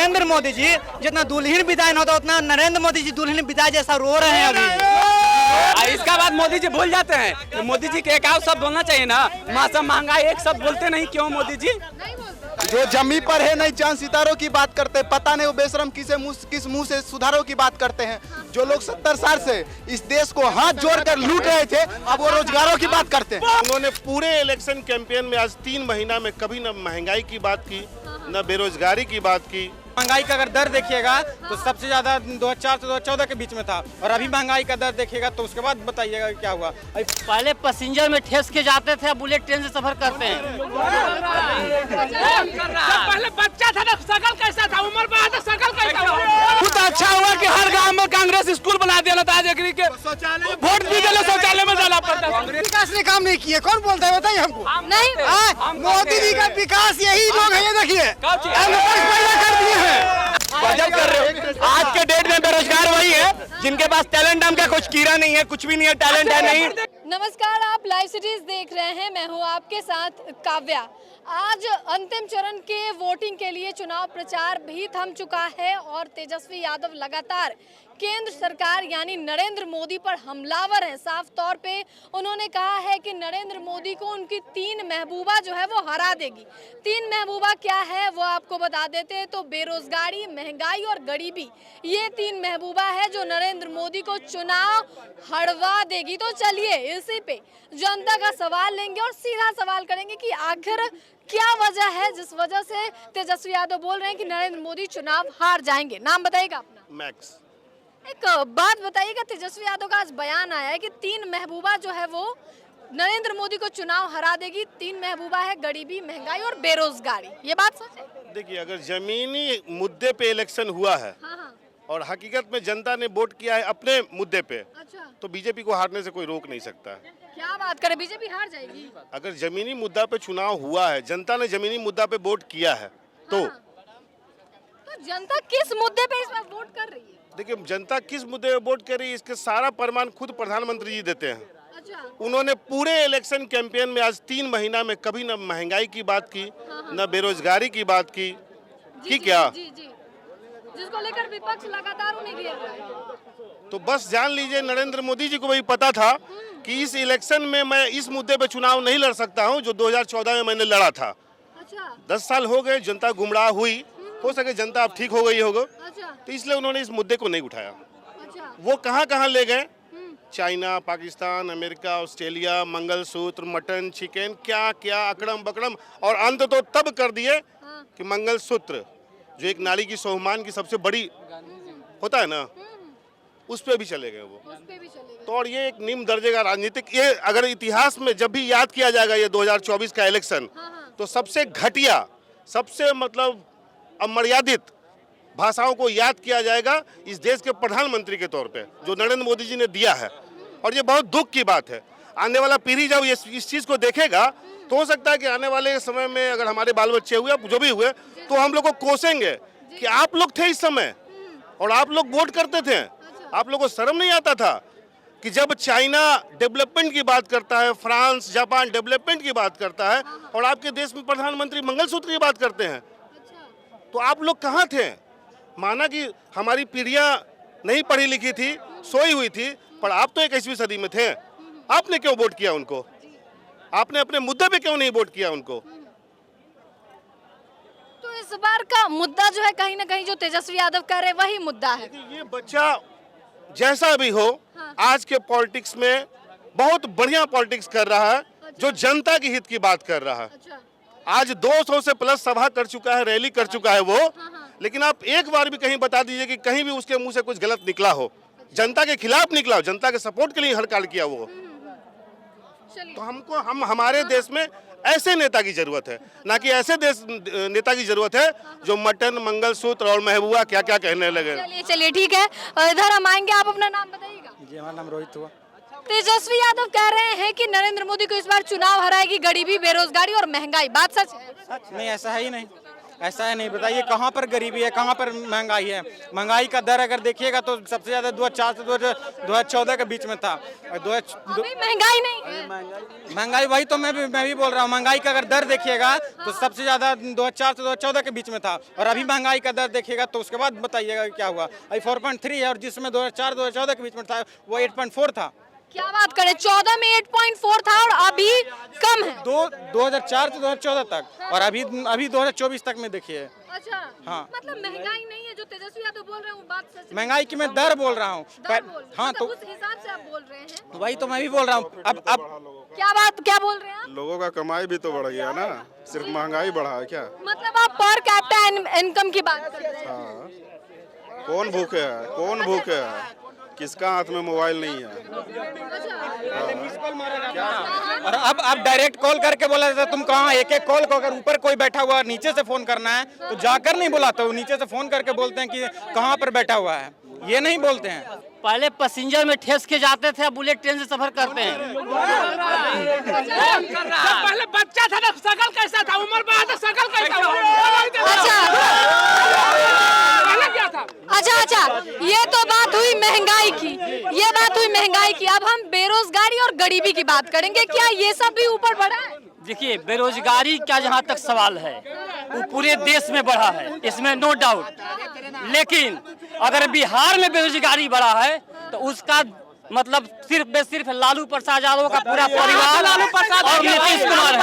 नरेंद्र मोदी जी जितना दुल्हन विदाई न होता उतना नरेंद्र मोदी जी दुल्हन विदाई जैसा रो रहे हैं अभी। इसका बाद मोदी जी भूल जाते हैं। मोदी जी के एक आध शब्द बोलना चाहिए ना। मौसम महंगाई एक शब्द बोलते नहीं, क्यों मोदी जी? जो जमी पर है नहीं चांद सितारों की बात करते हैं, पता नहीं वो बेशरम किस मुंह से सुधारों की बात करते हैं। जो लोग 70 साल से इस देश को हाथ जोड़कर लूट रहे थे, अब वो रोजगारों की बात करते हैं। उन्होंने पूरे इलेक्शन कैंपेन में आज 3 महीना में कभी न महंगाई की बात की, न बेरोजगारी की बात की। महंगाई का अगर दर देखिएगा तो सबसे ज्यादा 2004 से 2014 के बीच में था, और अभी महंगाई का दर देखिएगा तो उसके बाद बताइएगा क्या हुआ। पहले पैसेंजर में ठेस के जाते थे, अब बुलेट ट्रेन से सफर करते हैं। पहले बच्चा था ना, शकल कैसा था, उम्र बढ़ा तो शकल कैसा हुआ। कुछ अच्छा हुआ कि हर गांव में कांग्रेस स्कूल बना दिया था। आज एग्री के वोट दीजिए, शौचालय में जाना पड़ता है। विकास ने काम नहीं किया, कौन बोलता है बताइए हमको। नहीं मोदी जी का विकास यही लोग है, ये देखिए पैदा कर दिए हैं। गजब कर रहे हो। आज के डेट में बेरोजगार वही है जिनके पास टैलेंट नाम का कुछ कीड़ा नहीं है, कुछ भी नहीं है, टैलेंट है नहीं। नमस्कार, आप लाइव सिटीज देख रहे हैं। मैं हूं आपके साथ काव्या। आज अंतिम चरण के वोटिंग के लिए चुनाव प्रचार भी थम चुका है और तेजस्वी यादव लगातार केंद्र सरकार यानी नरेंद्र मोदी पर हमलावर है। साफ तौर पे उन्होंने कहा है कि नरेंद्र मोदी को उनकी 3 महबूबा जो है वो हरा देगी। 3 महबूबा क्या है वो आपको बता देते हैं। तो बेरोजगारी, महंगाई और गरीबी, ये 3 महबूबा है जो नरेंद्र मोदी को चुनाव हरवा देगी। तो चलिए इसी पे जनता का सवाल लेंगे और सीधा सवाल करेंगे कि आखिर क्या वजह है जिस वजह से तेजस्वी यादव बोल रहे हैं कि नरेंद्र मोदी चुनाव हार जाएंगे। नाम बताइएगा अपना। मैक्स। एक बात बताइएगा, तेजस्वी यादव का आज बयान आया है कि 3 महबूबा जो है वो नरेंद्र मोदी को चुनाव हरा देगी। 3 महबूबा है गरीबी, महंगाई और बेरोजगारी। ये बात सच है? देखिए, अगर जमीनी मुद्दे पे इलेक्शन हुआ है और हकीकत में जनता ने वोट किया है अपने मुद्दे पे, अच्छा, तो बीजेपी को हारने से कोई रोक नहीं सकता। क्या बात करें, बीजेपी हार जाएगी? अगर जमीनी मुद्दा पे चुनाव हुआ है, जनता ने जमीनी मुद्दा पे वोट किया है, तो जनता किस मुद्दे पे इस बार वोट कर रही है? देखिए, जनता किस मुद्दे पे वोट कर रही है इसके सारा प्रमाण खुद प्रधानमंत्री जी देते हैं। अच्छा, उन्होंने पूरे इलेक्शन कैंपेन में आज 3 महीना में कभी न महंगाई की बात की, न बेरोजगारी की बात की। क्या जी, जिसको लेकर विपक्ष लगातार उन्हें घेर रहा है। तो बस जान लीजिए, नरेंद्र मोदी जी को भी पता था कि इस इलेक्शन में मैं इस मुद्दे पे चुनाव नहीं लड़ सकता हूं जो 2014 में मैंने लड़ा था। अच्छा, 10 साल हो गए, जनता गुमराह हुई, हो सके जनता अब ठीक हो गई होगा, अच्छा, तो इसलिए उन्होंने इस मुद्दे को नहीं उठाया। अच्छा, वो कहाँ ले गए? China, Pakistan, America, Australia, mangalsutra, mutton, chicken, क्या क्या अकड़म बकड़म, और अंत तो तब कर दिए कि मंगलसूत्र जो एक नारी की स्वाभिमान की सबसे बड़ी होता है ना, उस पे भी चले गए वो। तो और ये एक निम्न दर्जे का राजनीतिक, ये अगर इतिहास में जब भी याद किया जाएगा ये 2024 का इलेक्शन, तो सबसे घटिया, सबसे मतलब अमर्यादित भाषाओं को याद किया जाएगा इस देश के प्रधानमंत्री के तौर पे जो नरेंद्र मोदी जी ने दिया है। और ये बहुत दुख की बात है। आने वाला पीढ़ी जब इस चीज़ को देखेगा तो हो सकता है कि आने वाले समय में अगर हमारे बाल बच्चे हुए, जो भी हुए, तो हम लोग को कोसेंगे कि आप लोग थे इस समय और आप लोग वोट करते थे। आप लोगों को शर्म नहीं आता था कि जब चाइना डेवलपमेंट की बात करता है, फ्रांस, जापान डेवलपमेंट की बात करता है, और आपके देश में प्रधानमंत्री मंगलसूत्र की बात करते हैं, तो आप लोग कहाँ थे? माना कि हमारी पीढ़ियाँ नहीं पढ़ी लिखी थी, सोई हुई थी, पर आप तो 21वीं सदी में थे। आपने क्यों वोट किया उनको? आपने अपने मुद्दे पे क्यों नहीं वोट किया उनको? तो इस बार का मुद्दा जो है कहीं ना कहीं जो तेजस्वी यादव कह रहे हैं वही मुद्दा है। ये बच्चा जैसा भी हो, आज के पॉलिटिक्स में बहुत बढ़िया पॉलिटिक्स कर रहा है, जो जनता की हित की बात कर रहा है। अच्छा, आज 200 से प्लस सभा कर चुका है, रैली कर चुका है वो, लेकिन आप एक बार भी कहीं बता दीजिए कि कहीं भी उसके मुंह से कुछ गलत निकला हो, जनता के खिलाफ निकला हो, जनता के सपोर्ट के लिए हर कार्य किया वो। तो हमारे देश में ऐसे नेता की जरूरत है, ना कि ऐसे नेता की जरूरत है जो मटन, मंगलसूत्र और महबूबा क्या क्या कहने लगे। चलिए ठीक है, इधर हम आएंगे। आप अपना नाम बताइएगा। जी, हमारा नाम रोहित हुआ। तेजस्वी यादव कह रहे हैं कि नरेंद्र मोदी को इस बार चुनाव हराएगी गरीबी, बेरोजगारी और महंगाई। बात सच है? नहीं, ऐसा है ही नहीं। ऐसा है नहीं, बताइए कहाँ पर गरीबी है, कहाँ पर महंगाई है। महंगाई का दर अगर देखिएगा तो सबसे ज़्यादा 2004 से 2014 के बीच में था। अभी महंगाई नहीं है। महंगाई वही तो मैं भी बोल रहा हूँ। महंगाई का अगर दर देखिएगा तो सबसे ज़्यादा 2004 से 2014 के बीच में था, और अभी महंगाई का दर देखिएगा तो उसके बाद बताइएगा क्या हुआ। अभी 4.3 है, और जिसमें 2004-2014 के बीच में था वो 8.4 था। क्या बात करें, 14 में 8.4 था और अभी कम है। 2004 से 2014 तक, और अभी 2024 तक में देखिए। अच्छा, हाँ। मतलब महंगाई नहीं है जो तेजस्वी यादव बोल रहे हैं, वो बात सच है। महंगाई की मैं दर बोल रहा हूँ। हाँ, तो उस हिसाब से आप बोल रहे हैं। वही तो मैं भी बोल रहा हूँ। अब क्या बोल रहे हैं आप? लोगों का कमाई भी तो बढ़ गया ना, सिर्फ महंगाई बढ़ा है क्या? मतलब आप पर कैपिटा इनकम की बात कर रहे हैं। हाँ, कौन भूखे है, कौन भूखे है? किसका हाथ में मोबाइल नहीं है? और अब डायरेक्ट कॉल करके बोला जाता है तुम कहाँ। एक कॉल को अगर ऊपर कोई बैठा हुआ नीचे से फोन करना है तो जाकर नहीं बुलाते, वो नीचे से फोन करके बोलते हैं कि कहाँ पर बैठा हुआ है, ये नहीं बोलते हैं। पहले पैसेंजर में ठेस के जाते थे, अब बुलेट ट्रेन से सफर करते हैं। पहले बच्चा था ना, शकल कैसा था, उम्र बढ़ा तो शकल कैसा अच्छा, ये तो बात हुई महंगाई की, ये बात हुई महंगाई की। अब हम बेरोजगारी और गरीबी की बात करेंगे। क्या ये सब भी ऊपर बढ़ा है? देखिए, बेरोजगारी का जहाँ तक सवाल है वो पूरे देश में बढ़ा है, इसमें नो डाउट। लेकिन अगर बिहार में बेरोजगारी बढ़ा है तो उसका मतलब सिर्फ लालू प्रसाद यादव का पूरा परिवार और नीतीश कुमार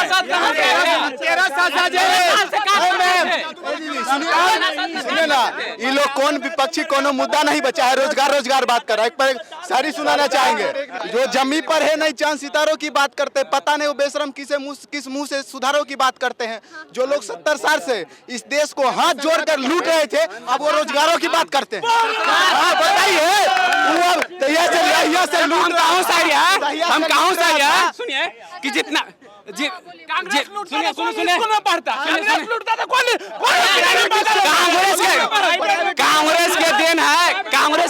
सुनिए ना, ये लोग कौन विपक्षी कोनो मुद्दा नहीं बचा है, रोजगार बात कर रहा है। एक पर सारी सुनाना चाहेंगे। जो जमी पर है नहीं चांद सितारों की बात करते हैं, पता नहीं वो बेशरम किस मुंह से सुधारों की बात करते हैं। जो लोग 70 साल से इस देश को हाथ जोड़कर लूट रहे थे, अब वो रोजगारों की बात करते हैं। हाँ, बताइए हम कहाँ से आया? सुनिए कि जितना कांग्रेस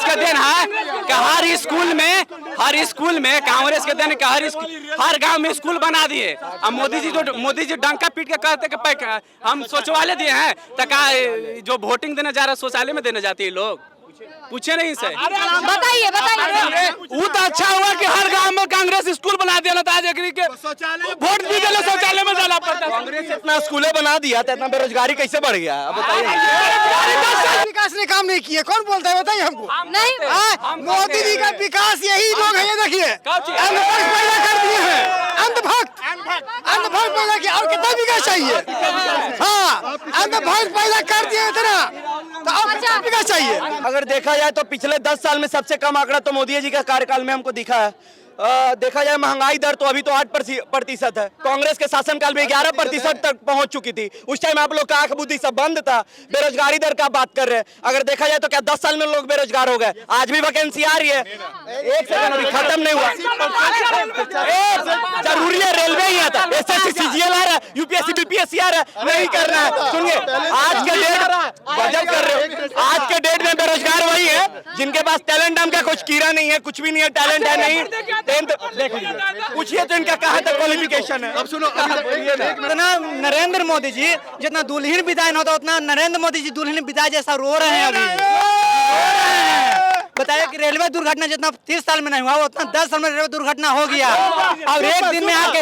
के देन है कि हर स्कूल में कांग्रेस के देन हर गांव में स्कूल बना दिए। अब मोदी जी डंका पीट के कहते कि हम शौचालय दिए हैं, तो जो वोटिंग देने जा रहा है शौचालय में देने जाती है लोग, पूछे नहीं से। बताइए वो तो अच्छा हुआ कि हर गांव में कांग्रेस स्कूल बना दिया, तो आज के वोट भी देने शौचालय में जाना पड़ता। कांग्रेस इतना स्कूलें बना दिया तो इतना बेरोजगारी कैसे बढ़ गया? बताइए। विकास ने काम नहीं किया, कौन बोलता है बताइए हमको। नहीं, मोदी जी का विकास यही लोग है, ये देखिए अंधभक्त पैदा कर दिए हैं, अंधभक्त पैदा किया। और कितना विकास चाहिए? हाँ, अंधभक्त पैदा कर दिए इतना, तो और कितना विकास चाहिए? अगर देखा जाए तो पिछले 10 साल में सबसे कम आंकड़ा तो मोदी जी का कार्यकाल में हमको दिखा है। देखा जाए महंगाई दर तो अभी तो 8% है। कांग्रेस के शासनकाल में 11% तक पहुंच चुकी थी। उस टाइम आप लोग का आंख बुद्धि सब बंद था। बेरोजगारी दर का बात कर रहे हैं। अगर देखा जाए तो क्या 10 साल में लोग बेरोजगार हो गए? आज भी वैकेंसी आ रही है, एक सेकंड अभी खत्म नहीं हुआ। जरूरी है रेलवे ही आता, SSC CGL आ रहा है, UPSC BPSC आ रहा है, नहीं करना है। सुनिए, आज के डेट में बेरोजगार वही है जिनके पास टैलेंट नाम का कुछ कीड़ा नहीं है, कुछ भी नहीं है, टैलेंट है नहीं। देख लीजिए, पूछिए तो इनका कहाँ तक क्वालिफिकेशन है। अब सुनो, इतना नरेंद्र मोदी जी जितना दुल्हन विदाई होता उतना नरेंद्र मोदी जी दुल्हन विदाई जैसा रो रहे हैं अभी। बताया कि रेलवे दुर्घटना जितना 30 साल में नहीं हुआ उतना 10 साल में रेलवे दुर्घटना हो गया। और एक दिन आके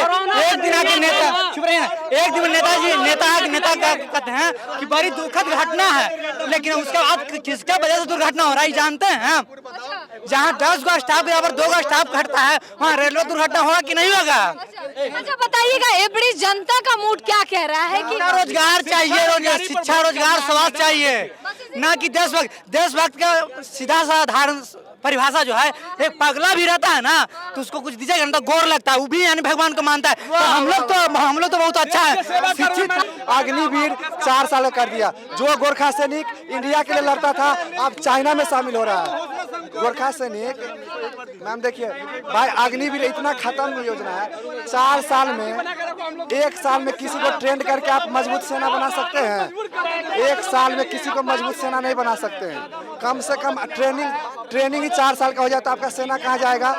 नेता चुप रहिए ना, एक दिन नेता कहते हैं कि बड़ी दुखद घटना है, लेकिन उसके बाद किसका वजह से दुर्घटना हो रहा है जानते हैं? जहाँ 10 गो स्टाफ के यहाँ 2 गो स्टाफ घटता है, वहाँ रेलवे दुर्घटना होगा कि नहीं होगा? अच्छा बताइएगा, ये बड़ी जनता का मूड क्या कह रहा है कि रोजगार चाहिए, शिक्षा, रोजगार, स्वास्थ्य चाहिए, ना कि देशभक्त का सीधा साधारण परिभाषा जो है। एक पगला भी रहता है ना तो उसको कुछ दीजिएगा ना तो गौर लगता है, वो भी यानी भगवान को मानता है। तो हम लोग तो बहुत अच्छा है। शिक्षित अग्निवीर 4 साल कर दिया। जो गोरखा सैनिक इंडिया के लिए लड़ता था अब चाइना में शामिल हो रहा है। गोरखा सैनिक मैम देखिए भाई, अग्निवीर इतना खत्म योजना है। 4 साल में, 1 साल में किसी को ट्रेंड करके आप मजबूत सेना बना सकते हैं? 1 साल में किसी को मजबूत सेना नहीं बना सकते हैं। कम से कम ट्रेनिंग ही 4 साल का हो जाए तो आपका सेना कहाँ जाएगा?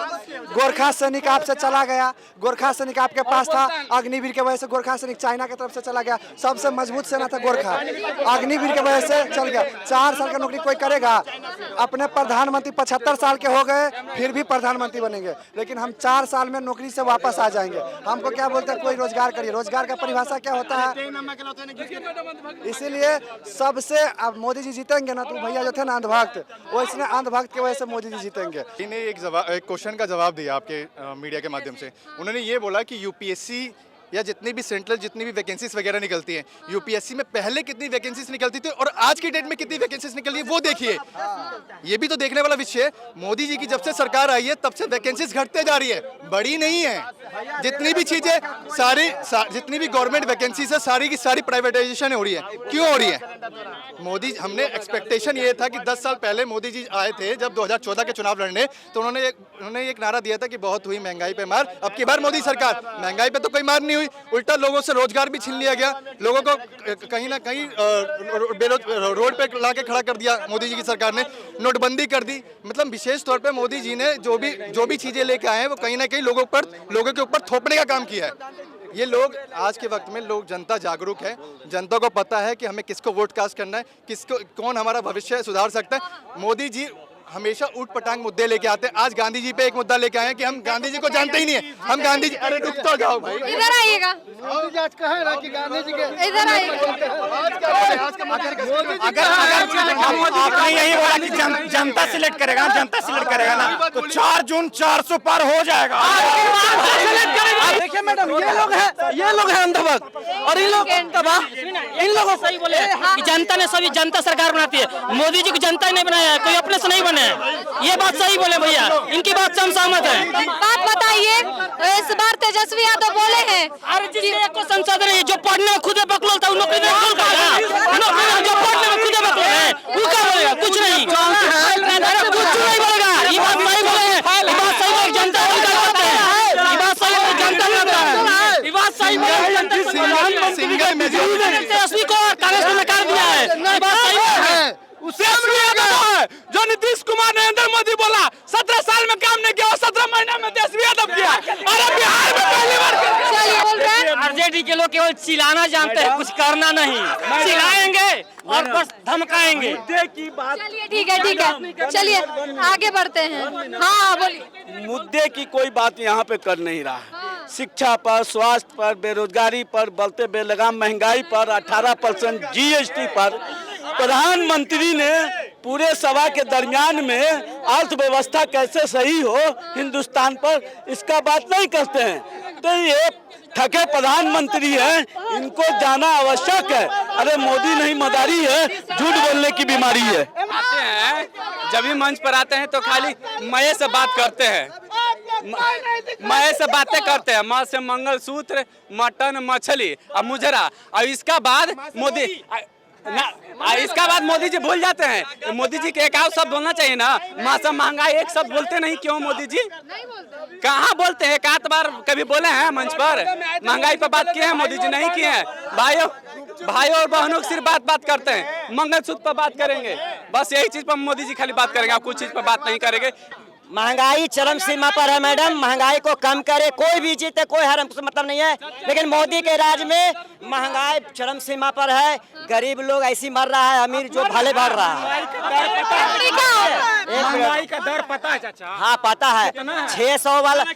गोरखा सैनिक आपसे चला गया, गोरखा सैनिक आपके पास था, अग्निवीर के वजह से गोरखा सैनिक चाइना की तरफ से चला गया। सबसे मजबूत सेना था गोरखा, अग्निवीर के वजह से चल गया। 4 साल का नौकरी कोई करेगा? अपने प्रधानमंत्री 75 साल के हो गए फिर भी प्रधानमंत्री बनेंगे, लेकिन हम 4 साल में नौकरी से वापस आ जाएंगे। हमको क्या बोलते हैं, कोई रोजगार करिए। रोजगार का परिभाषा क्या होता है? इसीलिए सबसे अब मोदी जी जीतेंगे ना, तो भैया जो थे ना अंधभक्त, वो इसने अंधभक्त की वजह से मोदी जी जीतेंगे। इन्हें एक क्वेश्चन का जवाब दिया आपके मीडिया के माध्यम से। उन्होंने ये बोला कि यूपीएससी या जितनी भी सेंट्रल जितनी भी वैकेंसीज वगैरह निकलती हैं, यूपीएससी में पहले कितनी वैकेंसीज निकलती थी और आज की डेट में कितनी वैकेंसीज निकल रही है वो देखिए। ये भी तो देखने वाला विषय है। मोदी जी की जब से सरकार आई है तब से वैकेंसीज घटते जा रही है, बड़ी नहीं है। जितनी भी चीजें जितनी भी गवर्नमेंट वैकेंसीज है सारी की सारी प्राइवेटाइजेशन हो रही है। क्यों हो रही है? हमने एक्सपेक्टेशन ये था कि 10 साल पहले मोदी जी आए थे जब 2014 के चुनाव लड़ने, तो उन्होंने एक नारा दिया था कि बहुत हुई महंगाई पे मार। अब की बार मोदी सरकार, महंगाई पे तो कोई मार नहीं, उल्टा लोगों से रोजगार भी छीन लिया गया। लोगों को कहीं ना कहीं रोड पे लाके खड़ा कर दिया मोदी जी की सरकार ने। नोटबंदी कर दी। मतलब विशेष तौर पे मोदी जी ने जो भी चीजें लेके आए हैं वो कहीं ना कहीं लोगों के ऊपर थोपने का काम किया है। ये लोग आज के वक्त में जनता जागरूक है, जनता को पता है कि हमें किसको वोट कास्ट करना है, कौन हमारा भविष्य सुधार सकता है। मोदी जी हमेशा ऊट पटांग मुद्दे लेके आते हैं। आज गांधी जी पे एक मुद्दा लेके आए हैं कि हम गांधी जी को जानते ही नहीं है। हम गांधी जी, अरे रुक तो जाओ भाई, इधर आइएगा, आज कहे ना कि गांधी जी के इधर आइएगा। आपने यही बोला कि जनता सिलेक्ट करेगा, जनता सिलेक्ट करेगा ना, तो 4 जून 400 पार हो जाएगा। देखिए मैडम, ये लोग हैं अंधभक्त, और इन लोगों सही बोले कि जनता ने सभी जनता सरकार बनाती है, मोदी जी को जनता ही नहीं बनाया है, कोई अपने से नहीं बने। ये बात सही बोले भैया, इनकी बात से हम सहमत है। बात बताइए, इस बार तेजस्वी यादव बोले हैं अरे जिसने को संसद है जो पढ़ने में खुद बकलोल था, नौकरी में खोल कर नौकरी में जो पढ़ने में खुद बकलोल है वो क्या बोलेगा? कुछ नहीं, कुछ नहीं बोलेगा। ये बात सही बोले हैं, ये बात सही बोले, जनता करते हैं, ये बात सही बोले, जनता करता है, ये बात सही बोले, जनता तेजस्वी को कांग्रेस ने नकार दिया है, ये बात सही है। तेजस्वी यादव है जो नीतीश कुमार नरेंद्र मोदी बोला 17 साल में काम नहीं किया, 17 महीने में तेजस्वी यादव किया। अरे बिहार में पहली बार आरजेडी के लोग केवल चिल्लाना जानते हैं, कुछ करना नहीं। चिल्लाएंगे और बस धमकाएंगे। चलिए ठीक है, चलिए आगे बढ़ते हैं। हाँ बोलिए। मुद्दे की कोई बात यहाँ पे कर नहीं रहा है। शिक्षा पर, स्वास्थ्य पर, बेरोजगारी पर, बढ़ते बेलगाम महंगाई पर, 18% जीएसटी पर प्रधानमंत्री ने पूरे सभा के दरमियान में अर्थव्यवस्था कैसे सही हो हिंदुस्तान पर, इसका बात नहीं करते हैं। तो ये थके प्रधानमंत्री हैं, इनको जाना आवश्यक है। अरे मोदी नहीं मदारी है, झूठ बोलने की बीमारी है। आते हैं जब भी मंच पर आते हैं तो खाली मये से बात करते हैं, मये से बातें करते हैं, माँ से मंगलसूत्र, मटन, मछली और मुजरा, और इसका बाद मोदी जी भूल जाते हैं। मोदी जी के एक आध शब्द बोलना चाहिए ना, माँ से महंगाई एक शब्द बोलते नहीं, क्यों मोदी जी? कहाँ बोलते हैं? एक आध बार कभी बोले हैं मंच पर? महंगाई पर बात किए हैं मोदी जी? नहीं किए हैं। भाइयों और बहनों की सिर्फ बात करते हैं, मंगलसूत्र पर बात करेंगे, बस यही चीज पर मोदी जी खाली बात करेंगे, आप कुछ चीज पर बात नहीं करेंगे। महंगाई चरम सीमा पर है मैडम, महंगाई को कम करे, कोई भी जीते कोई हरम से मतलब नहीं है, लेकिन मोदी के राज में महंगाई चरम सीमा पर है। गरीब लोग ऐसी मर रहा है, अमीर जो भले भर रहा है। महंगाई का दर पता है चाचा? हाँ पता है, 600 वाला हम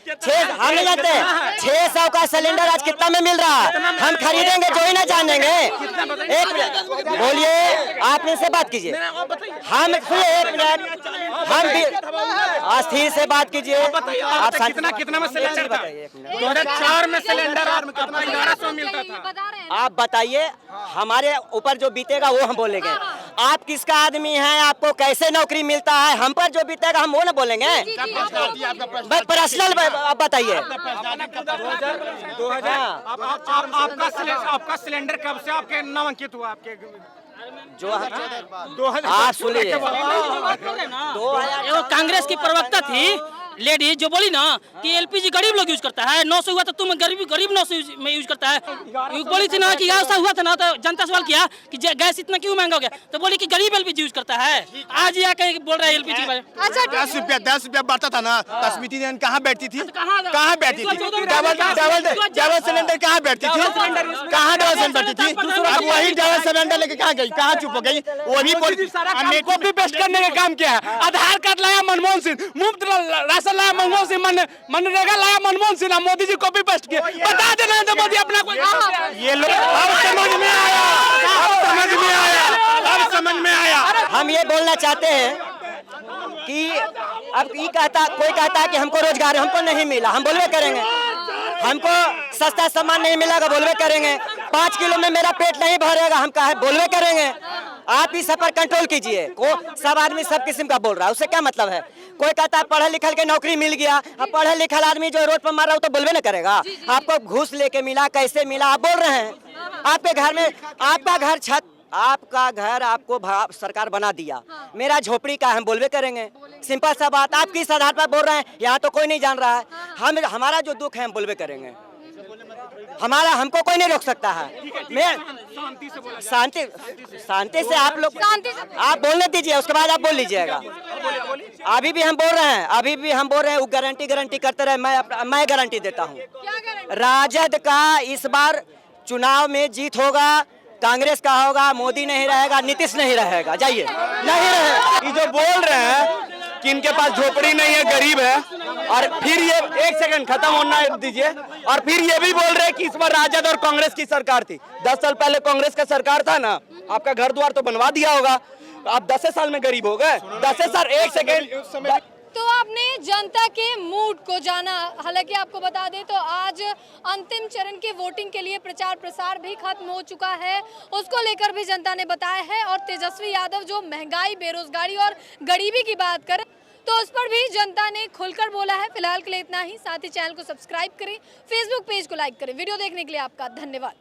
नहीं जानते, 600 का सिलेंडर आज कितना में मिल रहा है? हम खरीदेंगे जो ही ना जानेंगे। एक मिनट बोलिए, आप इनसे बात कीजिए, हम एक मिनट, हम स्थिर से बात कीजिए। आप कितना में सिलेंडर था? 2004 में सिलेंडर 1100 मिलता था। आप बताइए, हमारे ऊपर जो बीतेगा वो हम बोलेंगे। आप किसका आदमी हैं, आपको कैसे नौकरी मिलता है, हम पर जो बीतेगा हम वो ना बोलेंगे। पर्सनल आप बताइए। आपका सिलेंडर कब से आपके नामांकित हुआ? आपके जो आप सुनिए, कांग्रेस की प्रवक्ता थी लेडीज जो बोली ना कि एलपीजी गरीब लोग यूज करता है, 900 हुआ तो तुम गरीब 900 में यूज करता है। बोली थी ना कि ऐसा हुआ था ना, तो जनता सवाल किया कि गैस इतना क्यों महंगा हो गया, तो बोली कि गरीब एलपीजी यूज करता है। आज ये आके बोल रहा है एलपीजी के बारे में। अच्छा 10 रुपया बढ़ता था ना, स्मृति ईरानी कहाँ बैठती थी? कहाँ बैठती थी? डबल सिलेंडर कहाँ बैठती थी? कहाँ डबल सिलेंडर बैठती थी? अब वही डबल सिलेंडर लेके कहाँ गई, कहाँ चुप हो गई? वही कॉपी पेस्ट करने का काम किया है। आधार कार्ड लाया मनमोहन सिंह, मुफ्त राशन लाया मनमोहन सिंह, मनरेगा लाया मनमोहन सिंह, मोदी जी कॉपी पेस्ट किए। बता दे नरेंद्र मोदी अपना कोई ये लोग अब समझ में आया, अब समझ में आया। हम ये बोलना चाहते हैं कि अब कोई कहता है कि हमको रोजगार हमको नहीं मिला, हम बोलवे करेंगे। हमको सस्ता सामान नहीं मिलेगा, बोलवे करेंगे। 5 किलो में मेरा पेट नहीं भरेगा, हम कहा बोलवे करेंगे। आप ही सब पर कंट्रोल कीजिए। सब आदमी सब किस्म का बोल रहा है, उससे क्या मतलब है? कोई कहता है पढ़े लिखल के नौकरी मिल गया, अब पढ़े लिखल आदमी जो रोड पर मार रहा है तो बोलवे न करेगा। आपको घूस लेके मिला, कैसे मिला, आप बोल रहे हैं। आपके घर में आपका घर आपको सरकार बना दिया, मेरा झोपड़ी का हम बोलवे करेंगे। सिंपल सा बात, आप किस आधार पर बोल रहे हैं यहाँ तो कोई नहीं जान रहा है। हमारा जो दुख है हम बोलवे करेंगे, हमको कोई नहीं रोक सकता है। मैं शांति से आप लोग आप बोलने दीजिए, उसके बाद आप बोल लीजिएगा। अभी भी हम बोल रहे हैं वो गारंटी करते रहे। मैं गारंटी देता हूँ, राजद का इस बार चुनाव में जीत होगा, कांग्रेस का होगा, मोदी नहीं रहेगा, नीतीश नहीं रहेगा। जाइए, नहीं रहेगा। ये जो बोल रहे हैं कि इनके पास झोपड़ी नहीं है, गरीब है, और फिर ये एक सेकंड खत्म होना दीजिए, और फिर ये भी बोल रहे हैं कि इस बार राजद और कांग्रेस की सरकार थी। 10 साल पहले कांग्रेस का सरकार था ना, आपका घर द्वार तो बनवा दिया होगा, आप 10 साल में गरीब हो गए। 10 साल, एक सेकंड। तो आपने जनता के मूड को जाना। हालांकि आपको बता दें तो आज अंतिम चरण के वोटिंग के लिए प्रचार प्रसार भी खत्म हो चुका है, उसको लेकर भी जनता ने बताया है। और तेजस्वी यादव जो महंगाई, बेरोजगारी और गरीबी की बात करें तो उस पर भी जनता ने खुलकर बोला है। फिलहाल के लिए इतना ही। साथ ही चैनल को सब्सक्राइब करें, फेसबुक पेज को लाइक करें। वीडियो देखने के लिए आपका धन्यवाद।